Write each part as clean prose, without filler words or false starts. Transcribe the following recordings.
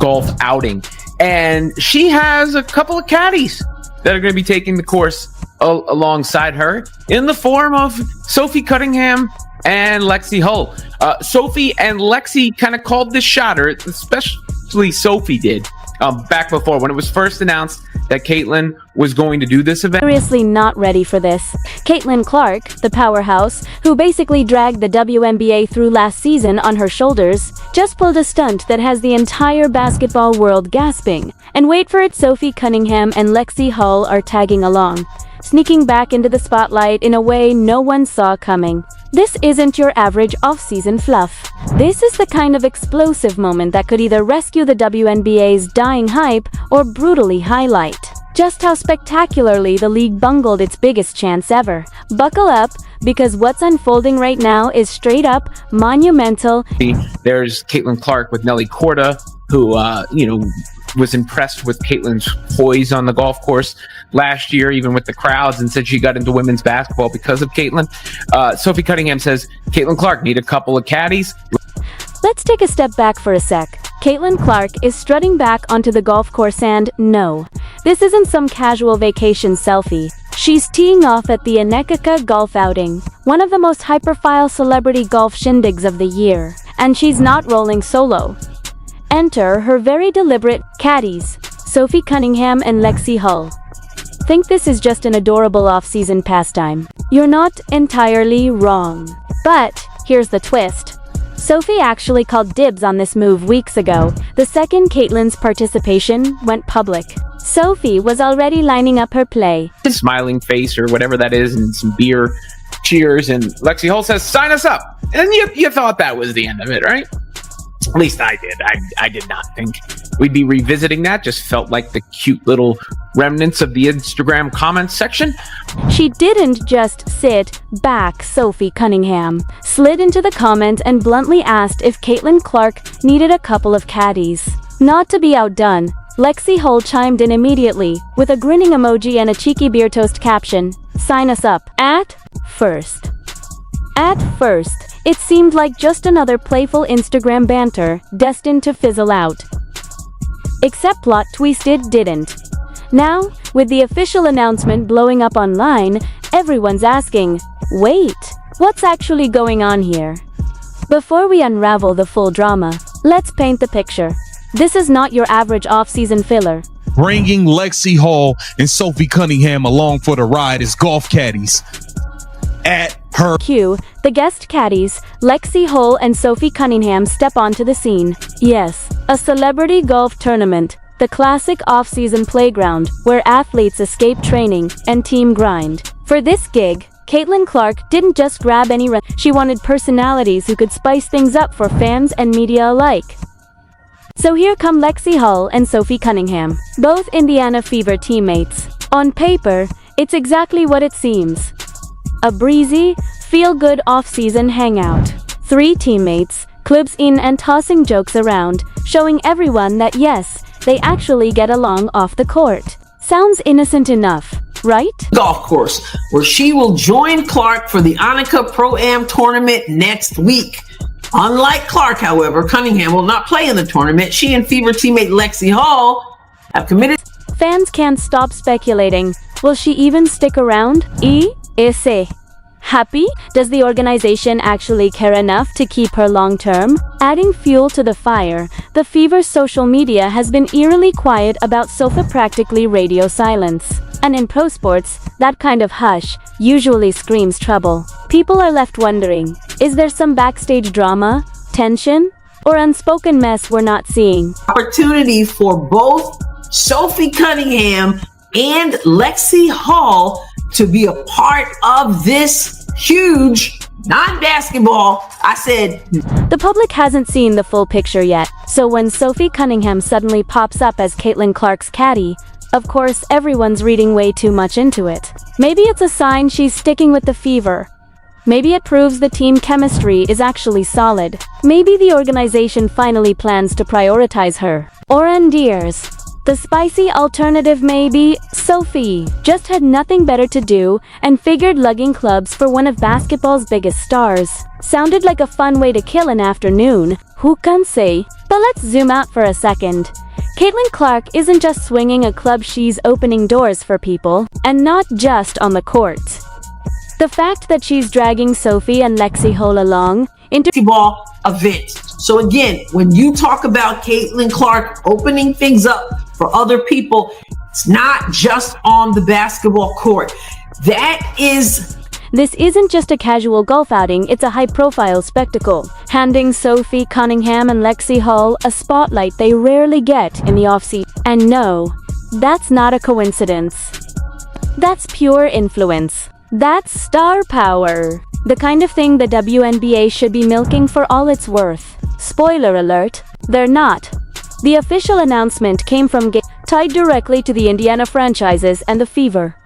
golf outing. And she has a couple of caddies that are going to be taking the course alongside her in the form of Sophie Cunningham and Lexie Hull. Sophie and Lexie kind of called this shot, or especially Sophie did, back before when it was first announced that Caitlin was going to do this event. Seriously not ready for this. Caitlin Clark, the powerhouse, who basically dragged the WNBA through last season on her shoulders, just pulled a stunt that has the entire basketball world gasping. And wait for it, Sophie Cunningham and Lexie Hull are tagging along, sneaking back into the spotlight in a way no one saw coming. This isn't your average off-season fluff. This is the kind of explosive moment that could either rescue the WNBA's dying hype or brutally highlight just how spectacularly the league bungled its biggest chance ever. Buckle up, because what's unfolding right now is straight up monumental. There's Caitlin Clark with Nelly Korda, who, was impressed with Caitlin's poise on the golf course last year, even with the crowds, and said she got into women's basketball because of Caitlin. Sophie Cunningham says Caitlin Clark need a couple of caddies. Let's take a step back for a sec. Caitlin Clark is strutting back onto the golf course, and no, this isn't some casual vacation selfie. She's teeing off at the Anekaka golf outing, one of the most high-profile celebrity golf shindigs of the year, and she's not rolling solo. Enter her very deliberate caddies, Sophie Cunningham and Lexie Hull. Think this is just an adorable off-season pastime? You're not entirely wrong. But here's the twist. Sophie actually called dibs on this move weeks ago, the second Caitlin's participation went public. Sophie was already lining up her play. Smiling face or whatever that is, and some beer cheers, and Lexie Hull says, "Sign us up." And you thought that was the end of it, right? At least I did. I did not think we'd be revisiting that. Just felt like the cute little remnants of the Instagram comments section. She didn't just sit back. Sophie Cunningham slid into the comment and bluntly asked if Caitlin Clark needed a couple of caddies. Not to be outdone, Lexie Hull chimed in immediately with a grinning emoji and a cheeky beer toast caption, "Sign us up." At first, it seemed like just another playful Instagram banter destined to fizzle out. Except plot twist, it didn't. Now, with the official announcement blowing up online, everyone's asking, wait, what's actually going on here? Before we unravel the full drama, let's paint the picture. This is not your average off-season filler. Bringing Lexie Hull and Sophie Cunningham along for the ride as golf caddies. At her cue, the guest caddies, Lexie Hull and Sophie Cunningham, step onto the scene. Yes, a celebrity golf tournament, the classic off-season playground where athletes escape training and team grind. For this gig, Caitlin Clark didn't just grab any she wanted personalities who could spice things up for fans and media alike. So here come Lexie Hull and Sophie Cunningham, both Indiana Fever teammates. On paper, it's exactly what it seems. A breezy, feel-good off-season hangout. Three teammates, clubs in and tossing jokes around, showing everyone that yes, they actually get along off the court. Sounds innocent enough, right? Golf course, where she will join Clark for the Annika Pro-Am tournament next week. Unlike Clark, however, Cunningham will not play in the tournament. She and Fever teammate Lexie Hull have committed. Fans can't stop speculating. Will she even stick around? Ese. Happy? Does the organization actually care enough to keep her long-term? Adding fuel to the fire, the Fever's social media has been eerily quiet about Sophie, practically radio silence. And in pro sports, that kind of hush usually screams trouble. People are left wondering, is there some backstage drama, tension, or unspoken mess we're not seeing? Opportunity for both Sophie Cunningham and Lexie Hull to be a part of this huge non-basketball. The public hasn't seen the full picture yet, so when Sophie Cunningham suddenly pops up as Caitlin Clark's caddy, of course everyone's reading way too much into it. Maybe it's a sign she's sticking with the Fever. Maybe it proves the team chemistry is actually solid. Maybe the organization finally plans to prioritize her. Or Dears. The spicy alternative may be Sophie just had nothing better to do and figured lugging clubs for one of basketball's biggest stars sounded like a fun way to kill an afternoon. Who can say? But let's zoom out for a second. Caitlin Clark isn't just swinging a club, she's opening doors for people, and not just on the court. The fact that she's dragging Sophie and Lexie Hull along into basketball event. So again, when you talk about Caitlin Clark opening things up for other people, it's not just on the basketball court. This isn't just a casual golf outing, it's a high-profile spectacle, handing Sophie Cunningham and Lexie Hull a spotlight they rarely get in the offseason. And no, that's not a coincidence. That's pure influence. That's star power. The kind of thing the WNBA should be milking for all it's worth. Spoiler alert, they're not. The official announcement came from tied directly to the Indiana franchises and the Fever.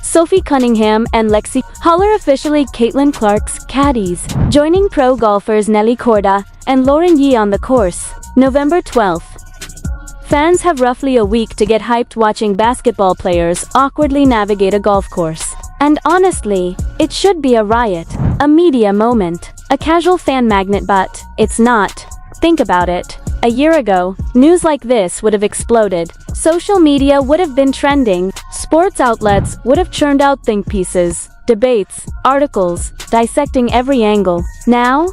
Sophie Cunningham and Lexie Hull are officially Caitlin Clark's caddies, joining pro golfers Nelly Korda and Lauren Yee on the course, November 12th. Fans have roughly a week to get hyped watching basketball players awkwardly navigate a golf course. And honestly, it should be a riot, a media moment, a casual fan magnet, but it's not. Think about it. A year ago, news like this would have exploded. Social media would have been trending. Sports outlets would have churned out think pieces, debates, articles, dissecting every angle. Now,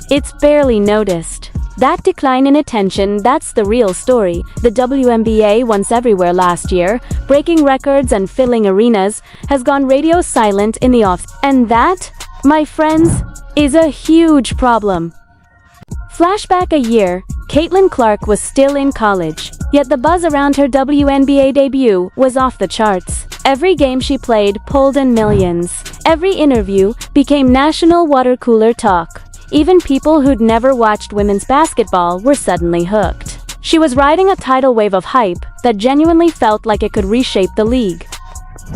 it's barely noticed. That decline in attention, that's the real story. The WNBA, once everywhere last year, breaking records and filling arenas, has gone radio silent in the off. And that, my friends, is a huge problem. Flashback a year, Caitlin Clark was still in college, yet the buzz around her WNBA debut was off the charts. Every game she played pulled in millions. Every interview became national water cooler talk. Even people who'd never watched women's basketball were suddenly hooked. She was riding a tidal wave of hype that genuinely felt like it could reshape the league.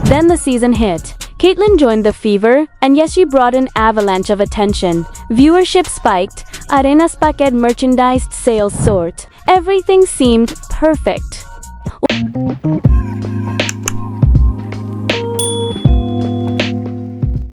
Then the season hit. Caitlin joined the Fever, and yes, she brought an avalanche of attention. Viewership spiked, arenas packed, merchandise sales soared. Everything seemed perfect.